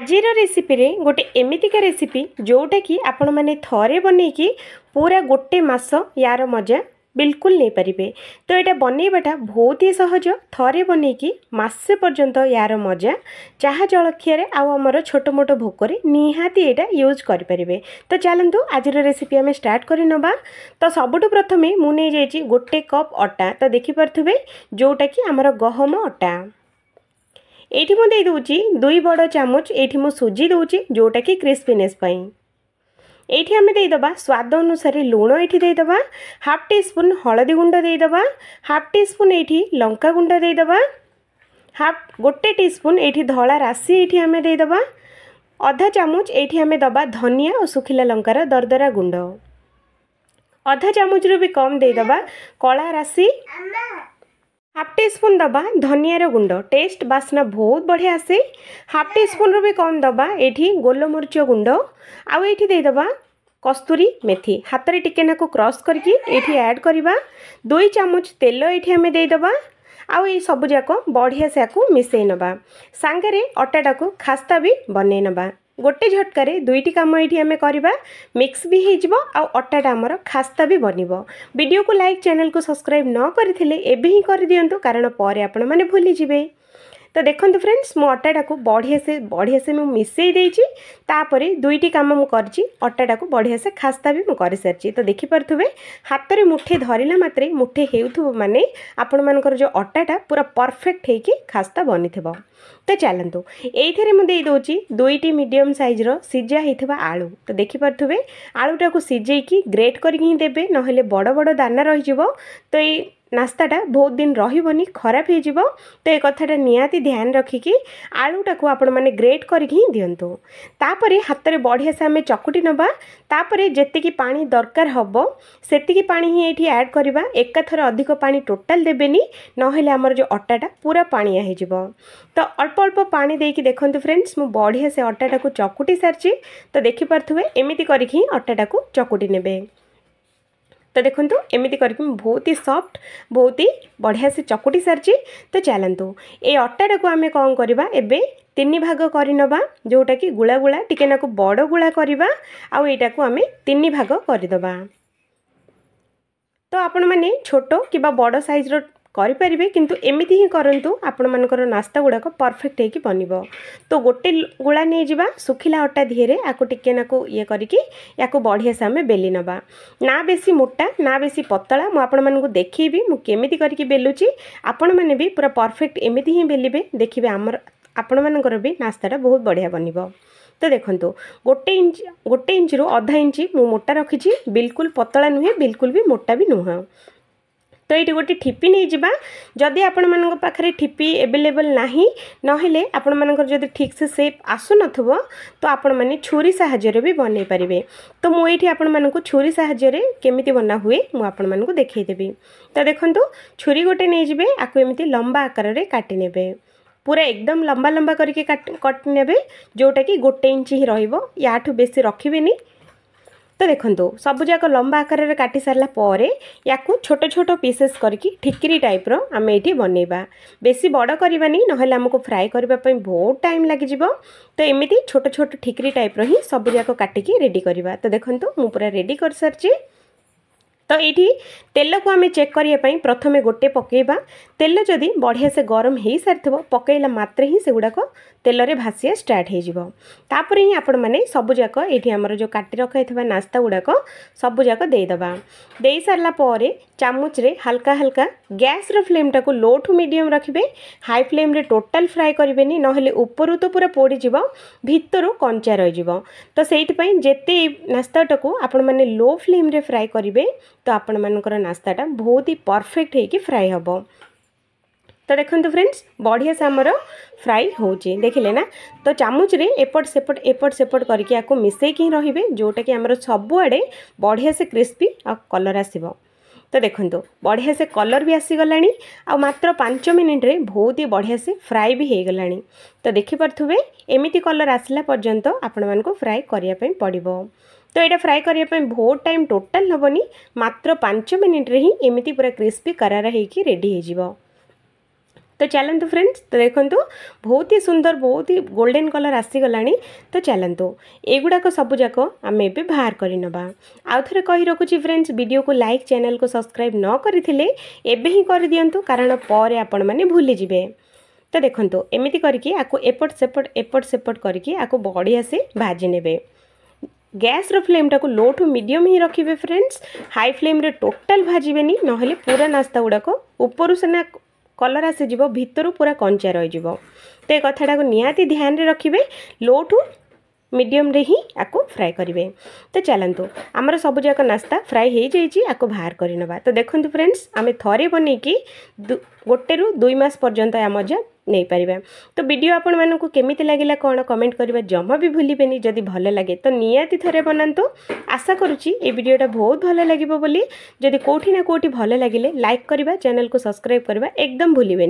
आजिर recipe रे गोटे एमितिका recipe जोटा कि आपण मैंने थरे बनईकी पूरा गोटे मास यार मजा बिल्कुल नहीं पारे। तो यहाँ बनईबाटा बहुत ही सहज। थरे बनईकी मसे पर्यंत यार मजा चाह जलखिया आमर छोट मोट भोकर निहाती यहाँ यूज करें। तो चलतु आज रेसिपी आम स्टार्ट करनवा। तो सबुठ प्रथम मुझे जाइए गोटे कप अटा। तो देखिपे जोटा कि आमर गहम अटा एठी मु दे दूची 2 बड़ चामच एठी मु सुजी दूची जोटा कि क्रिस्पीनेस पई। एठी हमें दे दबा स्वाद अनुसार लूण एठी दे दबा, हाफ टी स्पून हळदी गुंड दे दबा, हाफ टी स्पून एठी लंका गुंड दे दबा, हाफ गोटे टी स्पून एठी धला राशि एठी हमें दे दबा, आधा चामच एठी हमें दबा धनिया और सुखिला लंकार दरदरा गुंड, आधा चामच रु भी कम दे दबा कला राशि, हाफ टी स्पून दबा धनियार गुंड टेस्ट बास्ना बहुत बढ़िया आसे, हाफ टी स्पून रु भी कम दबा एठी गोलमरीच गुंड, आउ एठी दे दबा कस्तूरी मेथी हाथ रे टिके नाको क्रॉस करके एठी ऐड करबा। 2 चामच तेल एठी हमें दे दबा आउ ये सब जाक बढ़िया से आको मिसई नबा। सांगरे अटाटा को खास्ता भी बनै नबा। गोटे झटकारे दुईटी काम ये आम करवा मिक्स भी हो अटाटा आमर खास्ता भी बनब। वीडियो को लाइक चैनल को सब्सक्राइब न करथिले एबे ही कर दियंतु कारण पर आपण माने भूली जिवे। तो देखो फ्रेंड्स मो अटाटा को बढ़िया से मुझे मिसई देछि। तापरे दुईटी काम मु करछि अटाटा को बढ़िया से खास्ता भी मु कर सारछि। तो देखि परथुबे हाथ रे मुठे धरिला मात्रे मुठे हेउथुबो माने आपण मानकर जो अटाटा पूरा परफेक्ट हेकि खास्ता बनिथिबो। तो चलतु ये मुझे दूची 2टी मीडियम साइज रो सिझा होता आलू। तो देखिपे आलूटा को सिझेकी ग्रेट करके देवे नहेले बड़ बड़ दाना रही। तो ये नास्ताटा बहुत दिन रही खराब हो। तो ये कथाटा निहाती ध्यान रखिकी आलूटा को आपण मैंने ग्रेट करके दिंतु। तापर हाथ में बढ़िया से आम चकुटी नवा। तापर जेतिकी पानी दरकार हम सेतिकी पानी ही ये ऐड करवा। एकाथर अधिक पानी टोटाल देवेनी नहेले आमर जो अटाटा पूरा पानिया हो। तो अल्प अल्प पानी देकी देखंतु फ्रेंड्स मु बढ़िया से अटाटा को चकुटी सारछि। तो देखिपे एमती करके अटाटा को चकुटी नेबे। तो देखंतु एमती करके बहुत ही सॉफ्ट बहुत ही बढ़िया से चकुटी सारछि। तो चलतु ये अटाटा को आम कौन करवा एबे 3 भाग करनवा जोटा कि गुला गुला टिके नाको बड़ गुला करवा आउ एटा को आम 3 भाग करदबा। तो आपण माने छोटो कि बड़ साइज रो करें किंतु एमती ही करंतु आपण मानकर नास्ता गुड़ाक परफेक्ट होगी बनब। तो गोटे गुला नहीं जावा सुखिला अटा धीरे आको टिके नाको ये करके याको बढ़िया से आम बेली नवा। ना बेसी मोटा ना बेसी पतला मु आपण मानकु देखिबी मु केमिति करके बेलुची। आपण माने भी पूरा परफेक्ट एमती ही बेलिबे देखिबे आमर आपण मानकर भी नास्ताटा बहुत बढ़िया बनब। तो देखंतु गोटे इंच रु आधा इंच मु मोटा रखी बिल्कुल पतला नुहे बिल्कुल भी मोटा भी नुह। तो ये गोटे ठिपी नहीं जावा जदि आपण मान पाखे ठिपी एवेलेबल नाही नहेले आपण मानकर जदि ठीक से सेप आसु नथबो तो आपण माने छुरी साहाय्य भी बनै पारिबे। तो मु एठी आपण मानकु छुरी साहाय्य केमिति बना हुए मु आपण मानकु देखै देबी। तो देखंतु छुरी गोटे नहीं जिबे आकु एमिति लंबा आकार रे काटि नेबे पूरा एकदम लंबा लंबा करके काट नेबे जोटा कि गोटे इंच ही रहिबो याठु बेसी रखिबेनी। तो देखंतु सब जाक लंबा आकार रे काटी सारला परे याकू छोट छोट पीसेस करके ठिकरी टाइप रो आमे एठी बनेबा। बेसी बड़ करबानी नहेले हमको फ्राई करबा पई बहुत टाइम लागि जिवो। तो एमिति छोट छोट ठिकरी टाइप रो ही सब जाक काटिकी रेडी करबा। तो देखंतु मु पूरा रेडी कर सारची। तो ये तेल को आम चेक करने प्रथमे गोटे पकेबा। तेल जदि बढ़िया से गरम हो सारी पकईला मात्रे ही से गुड़ाक तेल रे भासिया स्टार्ट हो। तापर ही आपण मैंने सबू जाक ये आमर जो काटी रखा नास्ता गुड़ाक सबू जाक देदेबा। दे सारा पर चामच रे हल्का हल्का गैस रो फ्लेम टाको लो टू मीडियम रखिबे। हाई फ्लेम रे टोटाल फ्राए करेंगे नहेले ऊपर तो पूरा पोड़ी भितर कंचा रही। तो से जेते नास्ता टाको आपण मैंने लो फ्लेम रे फ्राए करेंगे तो आपण मानकर नास्ताटा बहुत ही परफेक्ट होगी फ्राए हम। तो देखो फ्रेंड्स बढ़िया से आमर फ्राई होची देखिले ना। तो चामच रे एपट सेपट करके आपको मिसेकी रहिबे जोटा कि आमर सबुआड़े बढ़िया से क्रिस्पी आ कलर आसीबो। तो देखो बढ़िया से कलर भी आसीगलानी आ मात्र 5 मिनिट रे बहुत ही बढ़िया से फ्राई भी हो गलानी। तो देखिपे एमिति कलर आसला पर्यंत आपण मानको फ्राई करिया पई पड़िबो। तो यहाँ फ्राए करने बहुत टाइम टोटाल हेनी मात्र 5 मिनिट रे ही एमिति पूरा क्रिस्पी करारा होगी रेडी हो। तो चलतु फ्रेंड्स, तो देखो बहुत ही सुंदर बहुत ही गोल्डन कलर आसीगला। तो चलतु एगुड़ाक सबूक आम ए बाहर करनवा। आउ थे कही रखुची फ्रेंड्स, वीडियो को लाइक चैनल को सब्सक्राइब न करथिले एबे ही कर दियंतु, कारण पर आपण माने भूली जिवे। तो देखो एमती करके आको एपट सेपट करके आको बढ़िया से भाजी नेबे। गैस रो फ्लेम टाको लो टू मीडियम ही रखिए फ्रेंड्स, हाई फ्लेम रे टोटल भाजबेनी, नहले पूरा नास्ता गुड़ाक ऊपर सेना कलर आसीज भितर पूरा कंचा रही। तो ये कथाटा को निहाती ध्यान रे रखिए, लो टू मीडियम रे ही आको फ्राए करेंगे। तो चलतु आमर सबुजाक नास्ता फ्राए हो जाइए, आको बाहर करनवा। तो देखो फ्रेंड्स, आम थे बनईकि 1 ରୁ 2 मास पर्यंत आ मजा नहीं पारिबा। तो वीडियो आपण मानकु केमिति लागिला कोन कमेंट करबा जम्मा भी भूलिबेनी। जदि भल लगे तो नियाती थरे बनातु। आशा करुच्ची ए वीडियोटा बहुत भल लागिबो बोली। जदि कोठी ना कोठी भल लागिले लाइक करबा, चैनल को सब्सक्राइब करबा एकदम भूलिबेनी।